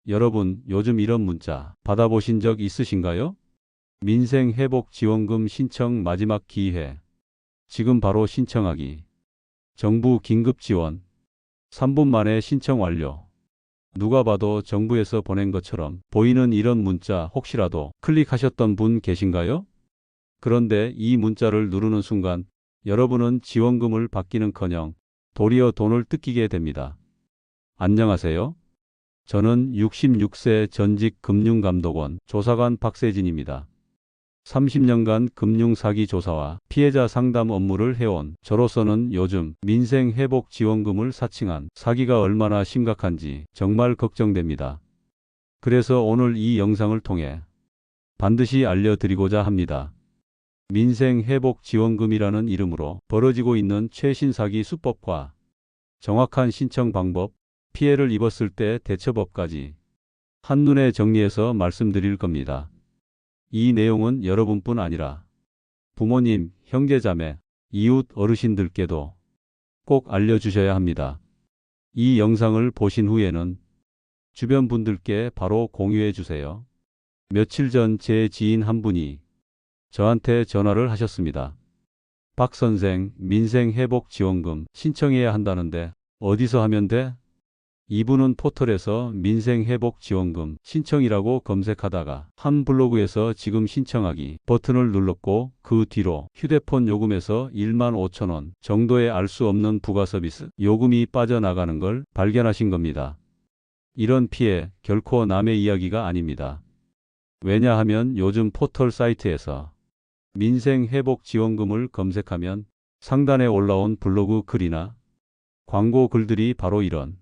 여러분, 요즘 이런 문자 받아보신 적 있으신가요? 민생회복지원금 신청 마지막 기회. 지금 바로 신청하기. 정부 긴급지원. 3분 만에 신청 완료. 누가 봐도 정부에서 보낸 것처럼 보이는 이런 문자 혹시라도 클릭하셨던 분 계신가요? 그런데 이 문자를 누르는 순간 여러분은 지원금을 받기는커녕 도리어 돈을 뜯기게 됩니다. 안녕하세요. 저는 66세 전직 금융감독원 조사관 박세진입니다. 30년간 금융사기 조사와 피해자 상담 업무를 해온 저로서는 요즘 민생회복지원금을 사칭한 사기가 얼마나 심각한지 정말 걱정됩니다. 그래서 오늘 이 영상을 통해 반드시 알려드리고자 합니다. 민생회복지원금이라는 이름으로 벌어지고 있는 최신 사기 수법과 정확한 신청 방법, 피해를 입었을 때 대처법까지 한눈에 정리해서 말씀드릴 겁니다. 이 내용은 여러분뿐 아니라 부모님, 형제자매, 이웃 어르신들께도 꼭 알려주셔야 합니다. 이 영상을 보신 후에는 주변 분들께 바로 공유해 주세요. 며칠 전 제 지인 한 분이 저한테 전화를 하셨습니다. 박 선생, 민생회복지원금 신청해야 한다는데 어디서 하면 돼? 이분은 포털에서 민생회복지원금 신청이라고 검색하다가 한 블로그에서 지금 신청하기 버튼을 눌렀고 그 뒤로 휴대폰 요금에서 15,000원 정도의 알 수 없는 부가 서비스 요금이 빠져나가는 걸 발견하신 겁니다. 이런 피해 결코 남의 이야기가 아닙니다. 왜냐하면 요즘 포털 사이트에서 민생회복지원금을 검색하면 상단에 올라온 블로그 글이나 광고 글들이 바로 이런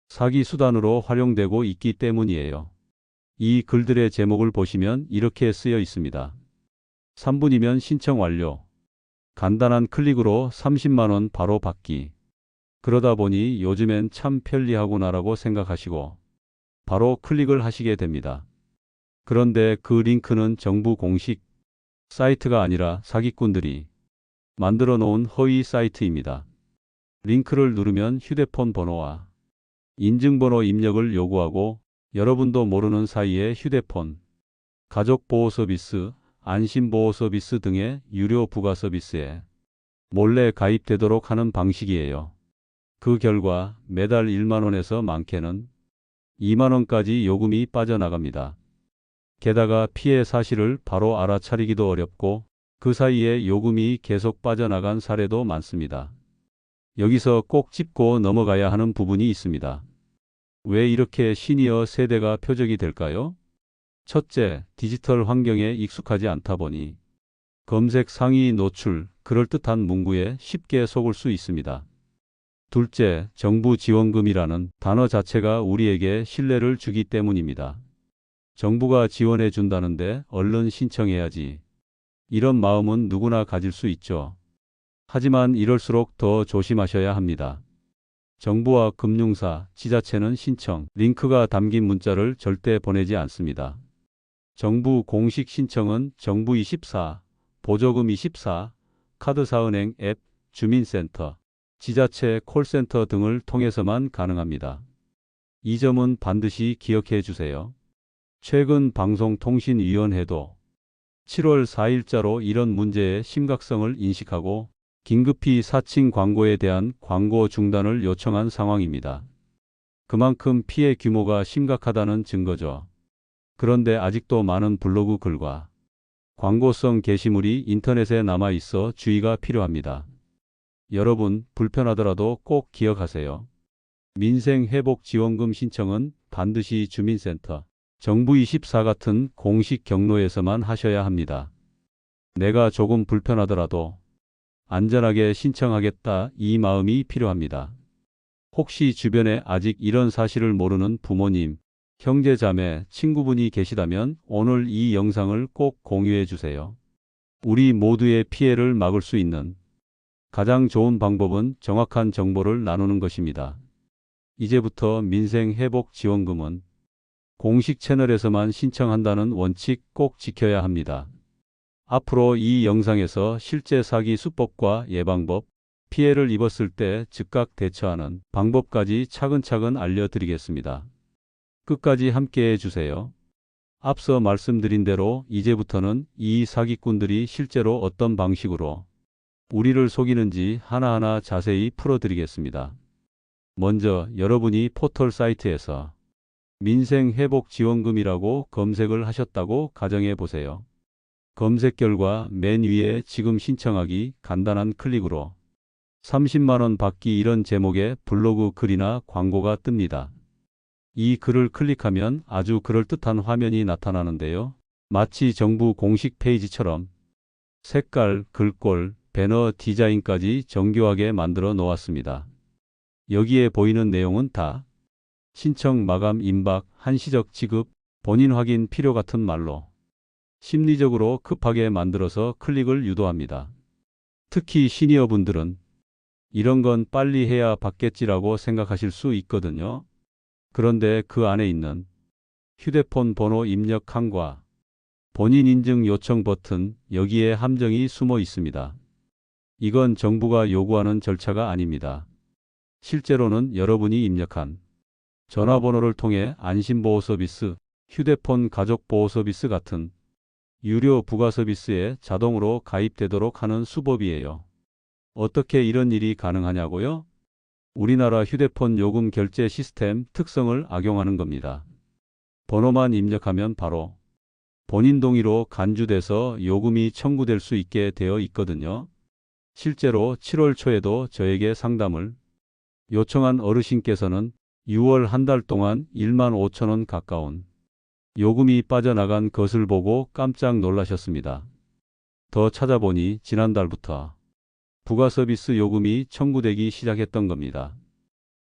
사기 수단으로 활용되고 있기 때문이에요. 이 글들의 제목을 보시면 이렇게 쓰여 있습니다. 3분이면 신청 완료. 간단한 클릭으로 30만 원 바로 받기. 그러다 보니 요즘엔 참 편리하구나라고 생각하시고 바로 클릭을 하시게 됩니다. 그런데 그 링크는 정부 공식 사이트가 아니라 사기꾼들이 만들어 놓은 허위 사이트입니다. 링크를 누르면 휴대폰 번호와 인증번호 입력을 요구하고 여러분도 모르는 사이에 휴대폰, 가족보호 서비스, 안심보호 서비스 등의 유료 부가 서비스에 몰래 가입되도록 하는 방식이에요. 그 결과 매달 1만 원에서 많게는 2만 원까지 요금이 빠져나갑니다. 게다가 피해 사실을 바로 알아차리기도 어렵고 그 사이에 요금이 계속 빠져나간 사례도 많습니다. 여기서 꼭 짚고 넘어가야 하는 부분이 있습니다. 왜 이렇게 시니어 세대가 표적이 될까요? 첫째, 디지털 환경에 익숙하지 않다 보니 검색 상위 노출, 그럴듯한 문구에 쉽게 속을 수 있습니다. 둘째, 정부 지원금이라는 단어 자체가 우리에게 신뢰를 주기 때문입니다. 정부가 지원해 준다는데 얼른 신청해야지. 이런 마음은 누구나 가질 수 있죠. 하지만 이럴수록 더 조심하셔야 합니다. 정부와 금융사, 지자체는 신청, 링크가 담긴 문자를 절대 보내지 않습니다. 정부 공식 신청은 정부24, 보조금24, 카드사은행 앱, 주민센터, 지자체 콜센터 등을 통해서만 가능합니다. 이 점은 반드시 기억해 주세요. 최근 방송통신위원회도 7월 4일자로 이런 문제의 심각성을 인식하고 긴급히 사칭 광고에 대한 광고 중단을 요청한 상황입니다. 그만큼 피해 규모가 심각하다는 증거죠. 그런데 아직도 많은 블로그 글과 광고성 게시물이 인터넷에 남아 있어 주의가 필요합니다. 여러분, 불편하더라도 꼭 기억하세요. 민생회복지원금 신청은 반드시 주민센터, 정부24 같은 공식 경로에서만 하셔야 합니다. 내가 조금 불편하더라도 안전하게 신청하겠다, 이 마음이 필요합니다. 혹시 주변에 아직 이런 사실을 모르는 부모님, 형제, 자매, 친구분이 계시다면 오늘 이 영상을 꼭 공유해 주세요. 우리 모두의 피해를 막을 수 있는 가장 좋은 방법은 정확한 정보를 나누는 것입니다. 이제부터 민생회복지원금은 공식 채널에서만 신청한다는 원칙 꼭 지켜야 합니다. 앞으로 이 영상에서 실제 사기 수법과 예방법, 피해를 입었을 때 즉각 대처하는 방법까지 차근차근 알려드리겠습니다. 끝까지 함께해 주세요. 앞서 말씀드린 대로 이제부터는 이 사기꾼들이 실제로 어떤 방식으로 우리를 속이는지 하나하나 자세히 풀어드리겠습니다. 먼저 여러분이 포털 사이트에서 민생회복지원금이라고 검색을 하셨다고 가정해 보세요. 검색 결과 맨 위에 지금 신청하기 간단한 클릭으로 30만 원 받기 이런 제목의 블로그 글이나 광고가 뜹니다. 이 글을 클릭하면 아주 그럴듯한 화면이 나타나는데요. 마치 정부 공식 페이지처럼 색깔, 글꼴, 배너 디자인까지 정교하게 만들어 놓았습니다. 여기에 보이는 내용은 다 신청 마감 임박, 한시적 지급, 본인 확인 필요 같은 말로 심리적으로 급하게 만들어서 클릭을 유도합니다. 특히 시니어분들은 이런 건 빨리 해야 받겠지라고 생각하실 수 있거든요. 그런데 그 안에 있는 휴대폰 번호 입력함과 본인 인증 요청 버튼, 여기에 함정이 숨어 있습니다. 이건 정부가 요구하는 절차가 아닙니다. 실제로는 여러분이 입력한 전화번호를 통해 안심보호 서비스, 휴대폰 가족보호 서비스 같은 유료 부가 서비스에 자동으로 가입되도록 하는 수법이에요. 어떻게 이런 일이 가능하냐고요? 우리나라 휴대폰 요금 결제 시스템 특성을 악용하는 겁니다. 번호만 입력하면 바로 본인 동의로 간주돼서 요금이 청구될 수 있게 되어 있거든요. 실제로 7월 초에도 저에게 상담을 요청한 어르신께서는 6월 한 달 동안 1만 5천 원 가까운 요금이 빠져나간 것을 보고 깜짝 놀라셨습니다. 더 찾아보니 지난달부터 부가 서비스 요금이 청구되기 시작했던 겁니다.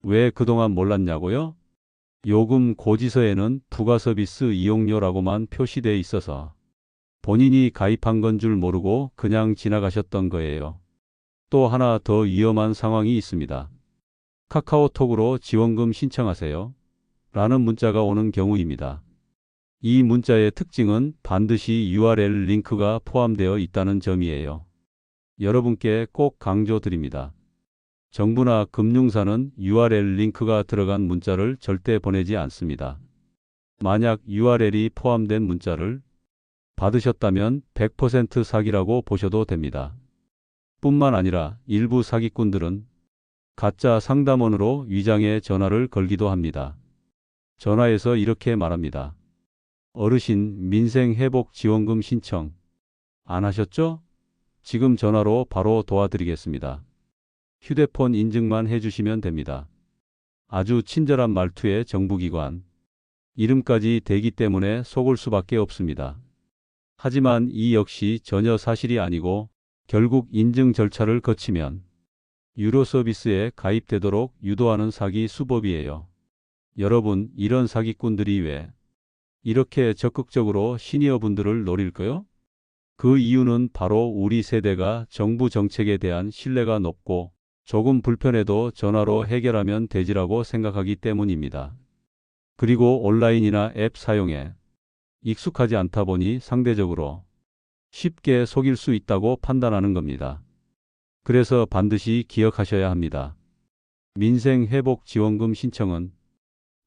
왜 그동안 몰랐냐고요? 요금 고지서에는 부가 서비스 이용료라고만 표시되어 있어서 본인이 가입한 건 줄 모르고 그냥 지나가셨던 거예요. 또 하나 더 위험한 상황이 있습니다. 카카오톡으로 지원금 신청하세요 라는 문자가 오는 경우입니다. 이 문자의 특징은 반드시 URL 링크가 포함되어 있다는 점이에요. 여러분께 꼭 강조드립니다. 정부나 금융사는 URL 링크가 들어간 문자를 절대 보내지 않습니다. 만약 URL이 포함된 문자를 받으셨다면 100% 사기라고 보셔도 됩니다. 뿐만 아니라 일부 사기꾼들은 가짜 상담원으로 위장해 전화를 걸기도 합니다. 전화에서 이렇게 말합니다. 어르신 민생회복지원금 신청 안 하셨죠? 지금 전화로 바로 도와드리겠습니다. 휴대폰 인증만 해주시면 됩니다. 아주 친절한 말투의 정부기관 이름까지 대기 때문에 속을 수밖에 없습니다. 하지만 이 역시 전혀 사실이 아니고 결국 인증 절차를 거치면 유료 서비스에 가입되도록 유도하는 사기 수법이에요. 여러분, 이런 사기꾼들이 왜 이렇게 적극적으로 시니어분들을 노릴까요? 그 이유는 바로 우리 세대가 정부 정책에 대한 신뢰가 높고 조금 불편해도 전화로 해결하면 되지라고 생각하기 때문입니다. 그리고 온라인이나 앱 사용에 익숙하지 않다 보니 상대적으로 쉽게 속일 수 있다고 판단하는 겁니다. 그래서 반드시 기억하셔야 합니다. 민생회복지원금 신청은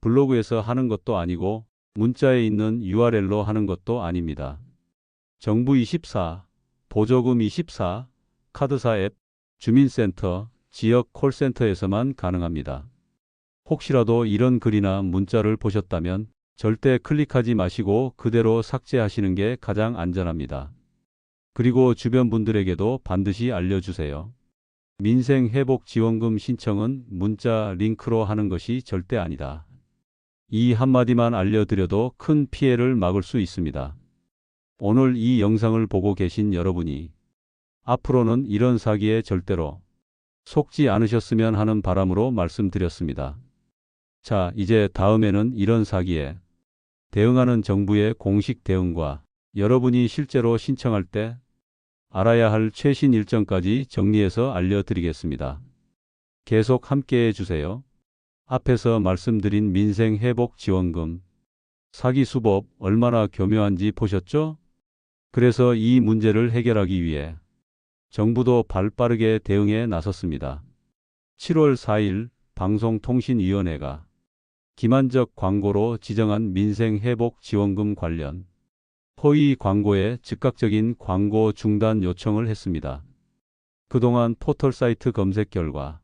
블로그에서 하는 것도 아니고 문자에 있는 URL로 하는 것도 아닙니다. 정부24, 보조금24, 카드사 앱, 주민센터, 지역 콜센터에서만 가능합니다. 혹시라도 이런 글이나 문자를 보셨다면 절대 클릭하지 마시고 그대로 삭제하시는 게 가장 안전합니다. 그리고 주변 분들에게도 반드시 알려주세요. 민생회복지원금 신청은 문자 링크로 하는 것이 절대 아니다. 이 한마디만 알려드려도 큰 피해를 막을 수 있습니다. 오늘 이 영상을 보고 계신 여러분이 앞으로는 이런 사기에 절대로 속지 않으셨으면 하는 바람으로 말씀드렸습니다. 자, 이제 다음에는 이런 사기에 대응하는 정부의 공식 대응과 여러분이 실제로 신청할 때 알아야 할 최신 일정까지 정리해서 알려드리겠습니다. 계속 함께해 주세요. 앞에서 말씀드린 민생회복지원금 사기 수법 얼마나 교묘한지 보셨죠? 그래서 이 문제를 해결하기 위해 정부도 발빠르게 대응에 나섰습니다. 7월 4일 방송통신위원회가 기만적 광고로 지정한 민생회복지원금 관련 허위 광고에 즉각적인 광고 중단 요청을 했습니다. 그동안 포털 사이트 검색 결과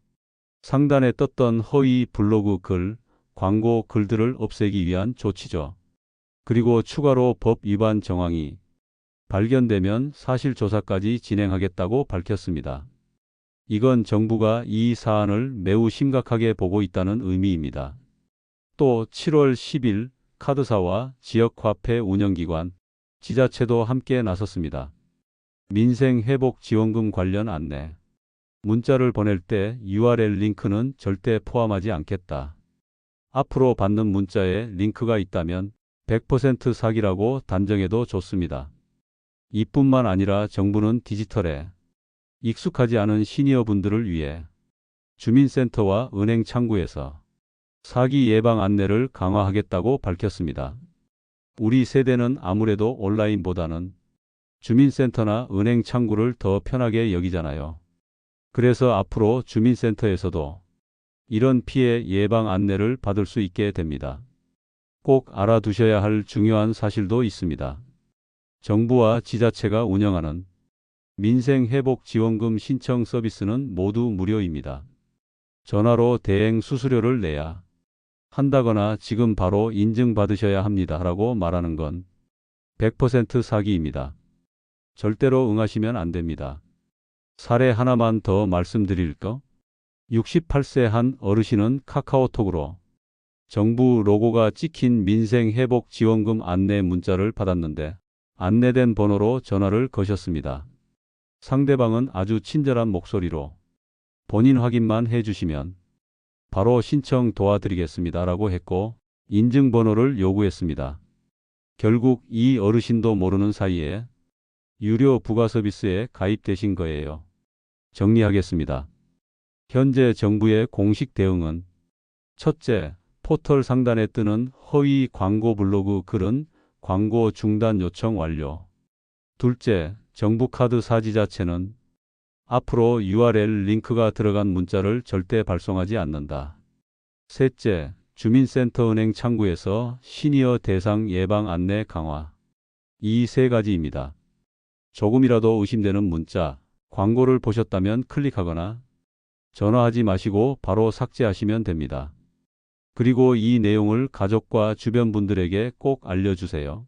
상단에 떴던 허위 블로그 글, 광고 글들을 없애기 위한 조치죠. 그리고 추가로 법 위반 정황이 발견되면 사실조사까지 진행하겠다고 밝혔습니다. 이건 정부가 이 사안을 매우 심각하게 보고 있다는 의미입니다. 또 7월 10일 카드사와 지역화폐 운영기관, 지자체도 함께 나섰습니다. 민생회복지원금 관련 안내. 문자를 보낼 때 URL 링크는 절대 포함하지 않겠다. 앞으로 받는 문자에 링크가 있다면 100% 사기라고 단정해도 좋습니다. 이뿐만 아니라 정부는 디지털에 익숙하지 않은 시니어분들을 위해 주민센터와 은행 창구에서 사기 예방 안내를 강화하겠다고 밝혔습니다. 우리 세대는 아무래도 온라인보다는 주민센터나 은행 창구를 더 편하게 여기잖아요. 그래서 앞으로 주민센터에서도 이런 피해 예방 안내를 받을 수 있게 됩니다. 꼭 알아두셔야 할 중요한 사실도 있습니다. 정부와 지자체가 운영하는 민생회복지원금 신청 서비스는 모두 무료입니다. 전화로 대행 수수료를 내야 한다거나 지금 바로 인증받으셔야 합니다 라고 말하는 건 100% 사기입니다. 절대로 응하시면 안 됩니다. 사례 하나만 더 말씀드릴까? 68세 한 어르신은 카카오톡으로 정부 로고가 찍힌 민생회복지원금 안내 문자를 받았는데 안내된 번호로 전화를 거셨습니다. 상대방은 아주 친절한 목소리로 본인 확인만 해주시면 바로 신청 도와드리겠습니다 라고 했고 인증번호를 요구했습니다. 결국 이 어르신도 모르는 사이에 유료 부가 서비스에 가입되신 거예요. 정리하겠습니다. 현재 정부의 공식 대응은 첫째, 포털 상단에 뜨는 허위 광고 블로그 글은 광고 중단 요청 완료. 둘째, 정부 카드 사지자체는 앞으로 URL 링크가 들어간 문자를 절대 발송하지 않는다. 셋째, 주민센터 은행 창구에서 시니어 대상 예방 안내 강화. 이 세 가지입니다. 조금이라도 의심되는 문자, 광고를 보셨다면 클릭하거나 전화하지 마시고 바로 삭제하시면 됩니다. 그리고 이 내용을 가족과 주변 분들에게 꼭 알려주세요.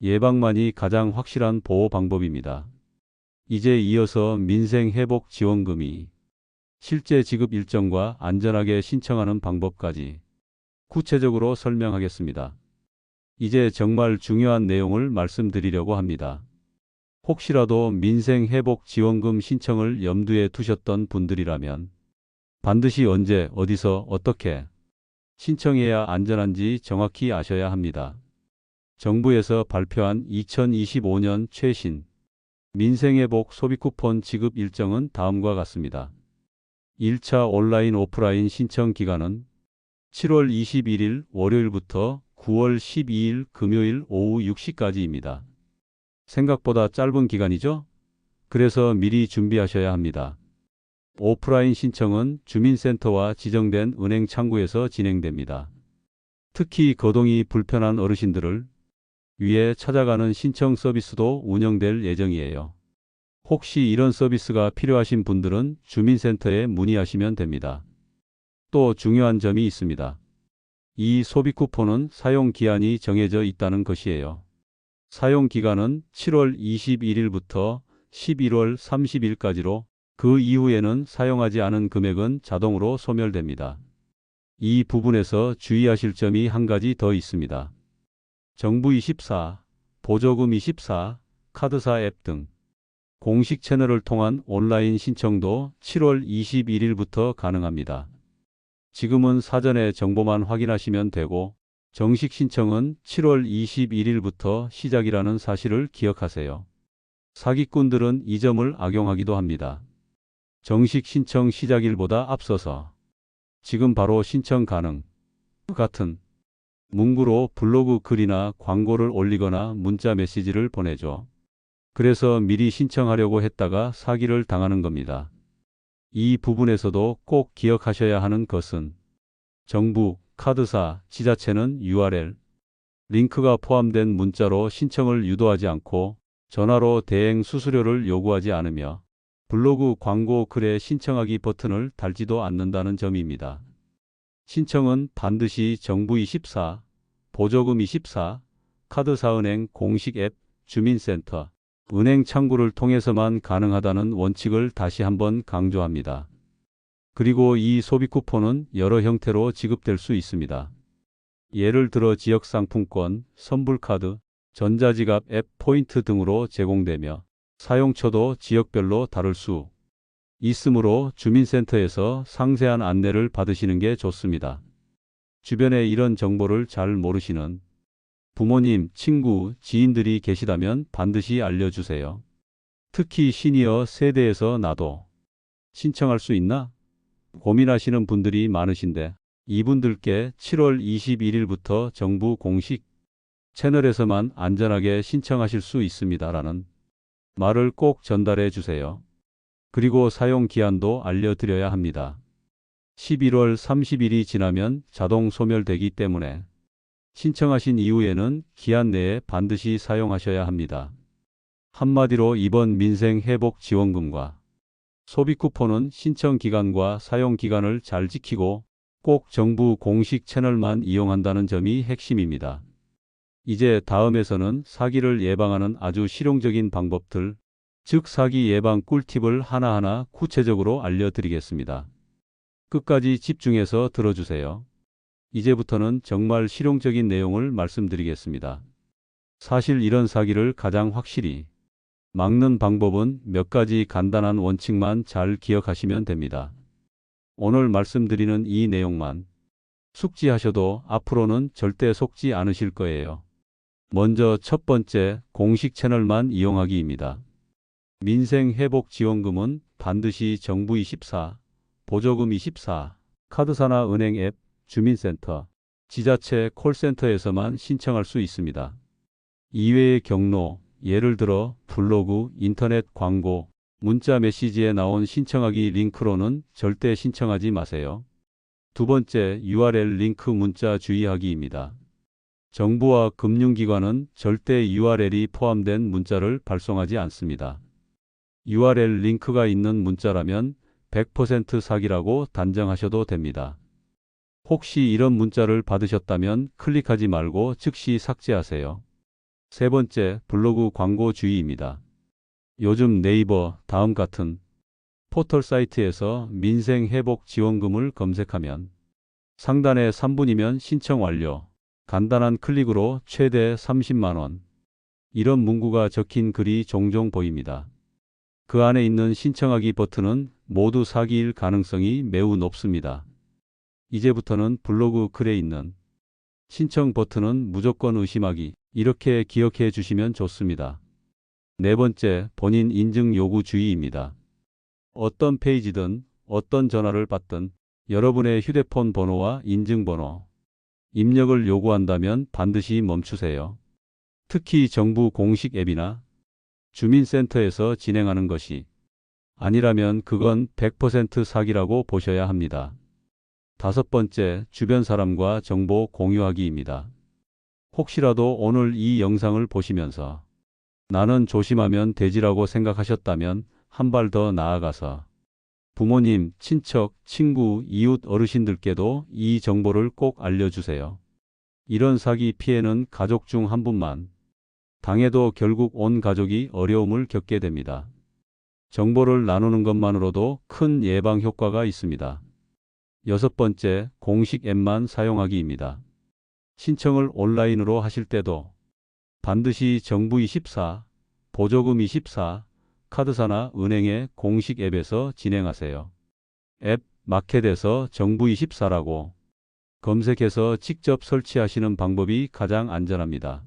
예방만이 가장 확실한 보호 방법입니다. 이제 이어서 민생회복지원금이 실제 지급 일정과 안전하게 신청하는 방법까지 구체적으로 설명하겠습니다. 이제 정말 중요한 내용을 말씀드리려고 합니다. 혹시라도 민생회복지원금 신청을 염두에 두셨던 분들이라면 반드시 언제, 어디서, 어떻게 신청해야 안전한지 정확히 아셔야 합니다. 정부에서 발표한 2025년 최신 민생회복 소비쿠폰 지급 일정은 다음과 같습니다. 1차 온라인 오프라인 신청 기간은 7월 21일 월요일부터 9월 12일 금요일 오후 6시까지입니다. 생각보다 짧은 기간이죠? 그래서 미리 준비하셔야 합니다. 오프라인 신청은 주민센터와 지정된 은행 창구에서 진행됩니다. 특히 거동이 불편한 어르신들을 위해 찾아가는 신청 서비스도 운영될 예정이에요. 혹시 이런 서비스가 필요하신 분들은 주민센터에 문의하시면 됩니다. 또 중요한 점이 있습니다. 이 소비 쿠폰은 사용 기한이 정해져 있다는 것이에요. 사용 기간은 7월 21일부터 11월 30일까지로 그 이후에는 사용하지 않은 금액은 자동으로 소멸됩니다. 이 부분에서 주의하실 점이 한 가지 더 있습니다. 정부24, 보조금24, 카드사 앱 등 공식 채널을 통한 온라인 신청도 7월 21일부터 가능합니다. 지금은 사전에 정보만 확인하시면 되고 정식 신청은 7월 21일부터 시작이라는 사실을 기억하세요. 사기꾼들은 이 점을 악용하기도 합니다. 정식 신청 시작일보다 앞서서 지금 바로 신청 가능 같은 문구로 블로그 글이나 광고를 올리거나 문자 메시지를 보내죠. 그래서 미리 신청하려고 했다가 사기를 당하는 겁니다. 이 부분에서도 꼭 기억하셔야 하는 것은 정부, 카드사, 지자체는 URL, 링크가 포함된 문자로 신청을 유도하지 않고 전화로 대행 수수료를 요구하지 않으며 블로그 광고 글에 신청하기 버튼을 달지도 않는다는 점입니다. 신청은 반드시 정부24, 보조금24, 카드사은행 공식 앱, 주민센터, 은행 창구를 통해서만 가능하다는 원칙을 다시 한번 강조합니다. 그리고 이 소비 쿠폰은 여러 형태로 지급될 수 있습니다. 예를 들어 지역상품권, 선불카드, 전자지갑 앱 포인트 등으로 제공되며 사용처도 지역별로 다를 수 있으므로 주민센터에서 상세한 안내를 받으시는 게 좋습니다. 주변에 이런 정보를 잘 모르시는 부모님, 친구, 지인들이 계시다면 반드시 알려주세요. 특히 시니어 세대에서 나도 신청할 수 있나? 고민하시는 분들이 많으신데 이분들께 7월 21일부터 정부 공식 채널에서만 안전하게 신청하실 수 있습니다라는 말을 꼭 전달해 주세요. 그리고 사용 기한도 알려드려야 합니다. 11월 30일이 지나면 자동 소멸되기 때문에 신청하신 이후에는 기한 내에 반드시 사용하셔야 합니다. 한마디로 이번 민생회복지원금과 소비 쿠폰은 신청 기간과 사용 기간을 잘 지키고 꼭 정부 공식 채널만 이용한다는 점이 핵심입니다. 이제 다음에서는 사기를 예방하는 아주 실용적인 방법들, 즉 사기 예방 꿀팁을 하나하나 구체적으로 알려드리겠습니다. 끝까지 집중해서 들어주세요. 이제부터는 정말 실용적인 내용을 말씀드리겠습니다. 사실 이런 사기를 가장 확실히 막는 방법은 몇 가지 간단한 원칙만 잘 기억하시면 됩니다. 오늘 말씀드리는 이 내용만 숙지하셔도 앞으로는 절대 속지 않으실 거예요. 먼저 첫 번째, 공식 채널만 이용하기입니다. 민생회복지원금은 반드시 정부24, 보조금24, 카드사나 은행 앱, 주민센터, 지자체 콜센터에서만 신청할 수 있습니다. 이외의 경로, 예를 들어 블로그, 인터넷 광고, 문자 메시지에 나온 신청하기 링크로는 절대 신청하지 마세요. 두 번째, URL 링크 문자 주의하기입니다. 정부와 금융기관은 절대 URL이 포함된 문자를 발송하지 않습니다. URL 링크가 있는 문자라면 100% 사기라고 단정하셔도 됩니다. 혹시 이런 문자를 받으셨다면 클릭하지 말고 즉시 삭제하세요. 세 번째, 블로그 광고 주의입니다. 요즘 네이버, 다음 같은 포털 사이트에서 민생회복지원금을 검색하면 상단에 3분이면 신청 완료, 간단한 클릭으로 최대 30만 원, 이런 문구가 적힌 글이 종종 보입니다. 그 안에 있는 신청하기 버튼은 모두 사기일 가능성이 매우 높습니다. 이제부터는 블로그 글에 있는 신청 버튼은 무조건 의심하기, 이렇게 기억해 주시면 좋습니다. 네 번째, 본인 인증 요구 주의입니다. 어떤 페이지든 어떤 전화를 받든 여러분의 휴대폰 번호와 인증번호, 입력을 요구한다면 반드시 멈추세요. 특히 정부 공식 앱이나 주민센터에서 진행하는 것이 아니라면 그건 100% 사기라고 보셔야 합니다. 다섯 번째, 주변 사람과 정보 공유하기입니다. 혹시라도 오늘 이 영상을 보시면서 나는 조심하면 되지라고 생각하셨다면 한 발 더 나아가서 부모님, 친척, 친구, 이웃 어르신들께도 이 정보를 꼭 알려주세요. 이런 사기 피해는 가족 중 한 분만 당해도 결국 온 가족이 어려움을 겪게 됩니다. 정보를 나누는 것만으로도 큰 예방 효과가 있습니다. 여섯 번째, 공식 앱만 사용하기입니다. 신청을 온라인으로 하실 때도 반드시 정부24, 보조금24, 카드사나 은행의 공식 앱에서 진행하세요. 앱 마켓에서 정부24라고 검색해서 직접 설치하시는 방법이 가장 안전합니다.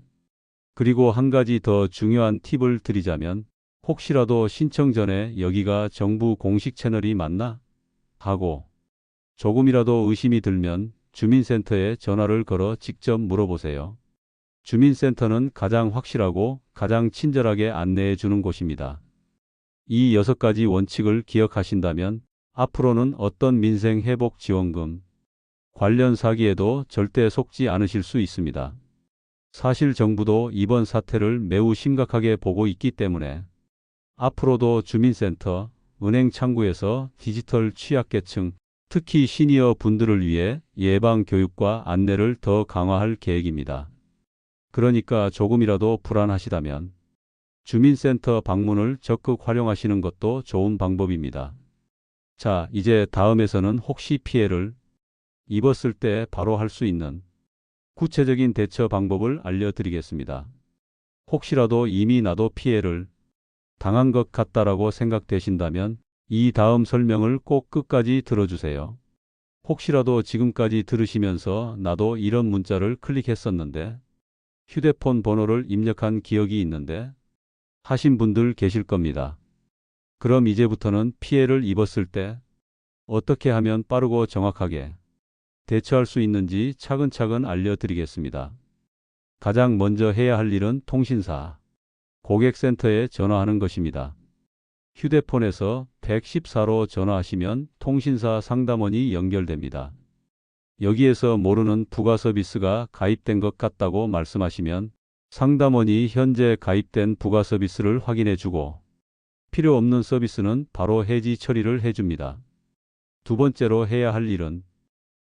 그리고 한 가지 더 중요한 팁을 드리자면 혹시라도 신청 전에 여기가 정부 공식 채널이 맞나? 하고 조금이라도 의심이 들면 주민센터에 전화를 걸어 직접 물어보세요. 주민센터는 가장 확실하고 가장 친절하게 안내해 주는 곳입니다. 이 6가지 원칙을 기억하신다면 앞으로는 어떤 민생회복지원금, 관련 사기에도 절대 속지 않으실 수 있습니다. 사실 정부도 이번 사태를 매우 심각하게 보고 있기 때문에 앞으로도 주민센터, 은행 창구에서 디지털 취약계층, 특히 시니어 분들을 위해 예방 교육과 안내를 더 강화할 계획입니다. 그러니까 조금이라도 불안하시다면 주민센터 방문을 적극 활용하시는 것도 좋은 방법입니다. 자, 이제 다음에서는 혹시 피해를 입었을 때 바로 할 수 있는 구체적인 대처 방법을 알려드리겠습니다. 혹시라도 이미 나도 피해를 당한 것 같다라고 생각되신다면 이 다음 설명을 꼭 끝까지 들어주세요. 혹시라도 지금까지 들으시면서 나도 이런 문자를 클릭했었는데 휴대폰 번호를 입력한 기억이 있는데 하신 분들 계실 겁니다. 그럼 이제부터는 피해를 입었을 때 어떻게 하면 빠르고 정확하게 대처할 수 있는지 차근차근 알려드리겠습니다. 가장 먼저 해야 할 일은 통신사, 고객센터에 전화하는 것입니다. 휴대폰에서 114로 전화하시면 통신사 상담원이 연결됩니다. 여기에서 모르는 부가 서비스가 가입된 것 같다고 말씀하시면 상담원이 현재 가입된 부가 서비스를 확인해 주고 필요 없는 서비스는 바로 해지 처리를 해줍니다. 두 번째로 해야 할 일은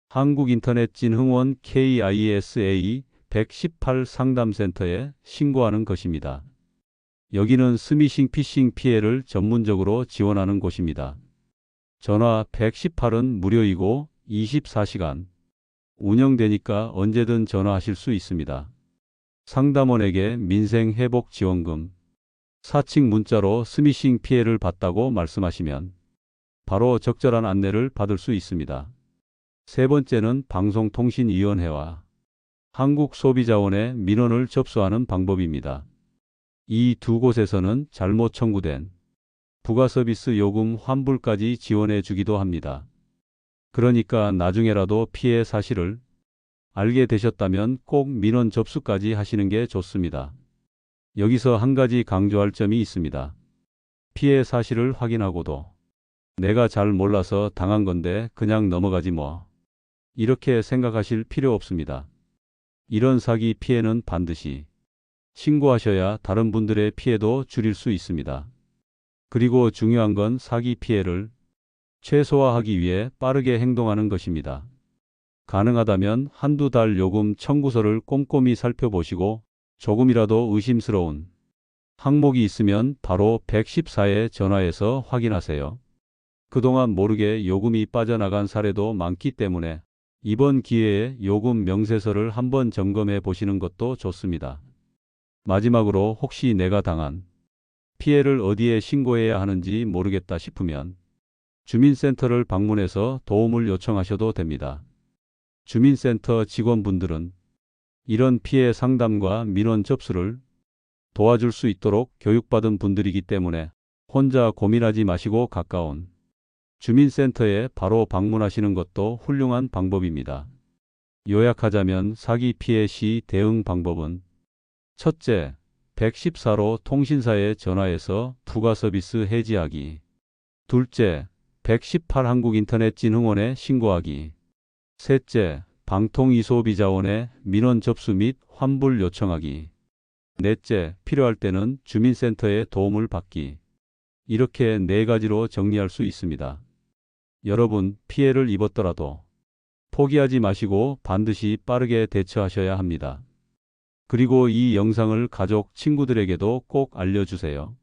한국인터넷진흥원 KISA 118 상담센터에 신고하는 것입니다. 여기는 스미싱 피싱 피해를 전문적으로 지원하는 곳입니다. 전화 118은 무료이고 24시간 운영되니까 언제든 전화하실 수 있습니다. 상담원에게 민생회복지원금, 사칭 문자로 스미싱 피해를 봤다고 말씀하시면 바로 적절한 안내를 받을 수 있습니다. 세 번째는 방송통신위원회와 한국소비자원의 민원을 접수하는 방법입니다. 이 두 곳에서는 잘못 청구된 부가서비스 요금 환불까지 지원해 주기도 합니다. 그러니까 나중에라도 피해 사실을 알게 되셨다면 꼭 민원 접수까지 하시는 게 좋습니다. 여기서 한 가지 강조할 점이 있습니다. 피해 사실을 확인하고도 내가 잘 몰라서 당한 건데 그냥 넘어가지 뭐. 이렇게 생각하실 필요 없습니다. 이런 사기 피해는 반드시 신고하셔야 다른 분들의 피해도 줄일 수 있습니다. 그리고 중요한 건 사기 피해를 최소화하기 위해 빠르게 행동하는 것입니다. 가능하다면 한두 달 요금 청구서를 꼼꼼히 살펴보시고 조금이라도 의심스러운 항목이 있으면 바로 114에 전화해서 확인하세요. 그동안 모르게 요금이 빠져나간 사례도 많기 때문에 이번 기회에 요금 명세서를 한번 점검해 보시는 것도 좋습니다. 마지막으로 혹시 내가 당한 피해를 어디에 신고해야 하는지 모르겠다 싶으면 주민센터를 방문해서 도움을 요청하셔도 됩니다. 주민센터 직원분들은 이런 피해 상담과 민원 접수를 도와줄 수 있도록 교육받은 분들이기 때문에 혼자 고민하지 마시고 가까운 주민센터에 바로 방문하시는 것도 훌륭한 방법입니다. 요약하자면 사기 피해 시 대응 방법은 첫째, 114로 통신사에 전화해서 부가 서비스 해지하기. 둘째, 118 한국인터넷진흥원에 신고하기. 셋째, 방통위소비자원에 민원 접수 및 환불 요청하기. 넷째, 필요할 때는 주민센터의 도움을 받기. 이렇게 네 가지로 정리할 수 있습니다. 여러분, 피해를 입었더라도 포기하지 마시고 반드시 빠르게 대처하셔야 합니다. 그리고 이 영상을 가족, 친구들에게도 꼭 알려주세요.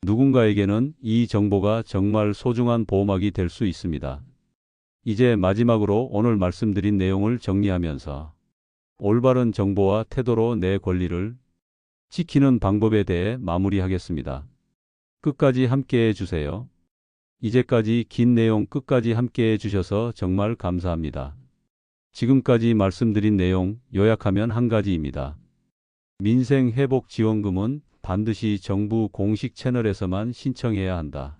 누군가에게는 이 정보가 정말 소중한 보호막이 될 수 있습니다. 이제 마지막으로 오늘 말씀드린 내용을 정리하면서 올바른 정보와 태도로 내 권리를 지키는 방법에 대해 마무리하겠습니다. 끝까지 함께해 주세요. 이제까지 긴 내용 끝까지 함께해 주셔서 정말 감사합니다. 지금까지 말씀드린 내용 요약하면 한 가지입니다. 민생회복지원금은 반드시 정부 공식 채널에서만 신청해야 한다.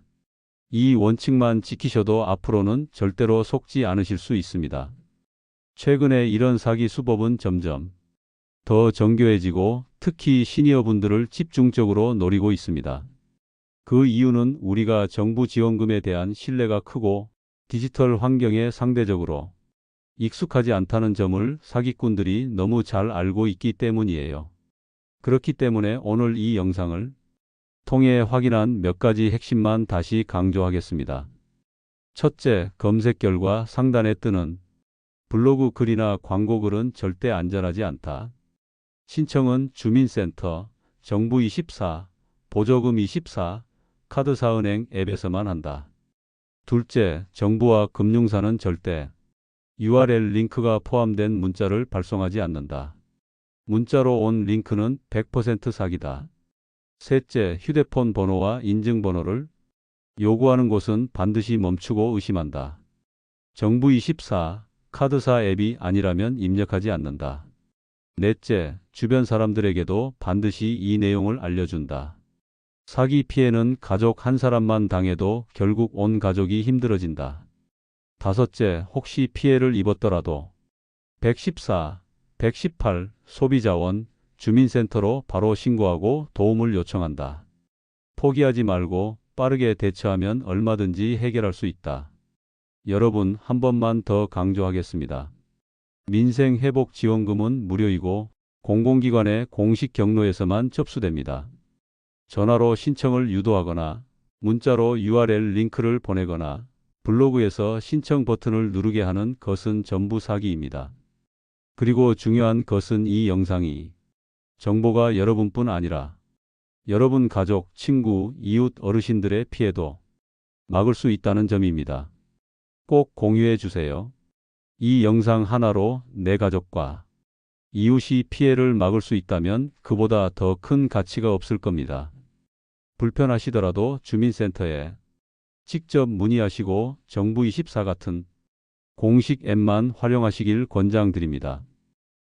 이 원칙만 지키셔도 앞으로는 절대로 속지 않으실 수 있습니다. 최근에 이런 사기 수법은 점점 더 정교해지고 특히 시니어분들을 집중적으로 노리고 있습니다. 그 이유는 우리가 정부 지원금에 대한 신뢰가 크고 디지털 환경에 상대적으로 익숙하지 않다는 점을 사기꾼들이 너무 잘 알고 있기 때문이에요. 그렇기 때문에 오늘 이 영상을 통해 확인한 몇 가지 핵심만 다시 강조하겠습니다. 첫째, 검색 결과 상단에 뜨는 블로그 글이나 광고 글은 절대 안전하지 않다. 신청은 주민센터, 정부24, 보조금24, 카드사은행 앱에서만 한다. 둘째, 정부와 금융사는 절대 URL 링크가 포함된 문자를 발송하지 않는다. 문자로 온 링크는 100% 사기다. 셋째, 휴대폰 번호와 인증번호를 요구하는 곳은 반드시 멈추고 의심한다. 정부24, 카드사 앱이 아니라면 입력하지 않는다. 넷째, 주변 사람들에게도 반드시 이 내용을 알려준다. 사기 피해는 가족 한 사람만 당해도 결국 온 가족이 힘들어진다. 다섯째, 혹시 피해를 입었더라도 114, 118 소비자원, 주민센터로 바로 신고하고 도움을 요청한다. 포기하지 말고 빠르게 대처하면 얼마든지 해결할 수 있다. 여러분, 한 번만 더 강조하겠습니다. 민생회복지원금은 무료이고 공공기관의 공식 경로에서만 접수됩니다. 전화로 신청을 유도하거나 문자로 URL 링크를 보내거나 블로그에서 신청 버튼을 누르게 하는 것은 전부 사기입니다. 그리고 중요한 것은 이 영상이 정보가 여러분뿐 아니라 여러분 가족, 친구, 이웃, 어르신들의 피해도 막을 수 있다는 점입니다. 꼭 공유해 주세요. 이 영상 하나로 내 가족과 이웃이 피해를 막을 수 있다면 그보다 더 큰 가치가 없을 겁니다. 불편하시더라도 주민센터에 직접 문의하시고 정부24 같은 공식 앱만 활용하시길 권장드립니다.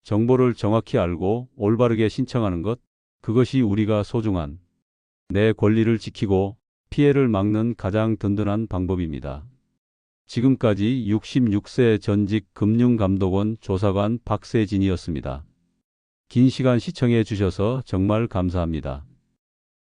정보를 정확히 알고 올바르게 신청하는 것, 그것이 우리가 소중한 내 권리를 지키고 피해를 막는 가장 든든한 방법입니다. 지금까지 66세 전직 금융감독원 조사관 박세진이었습니다. 긴 시간 시청해 주셔서 정말 감사합니다.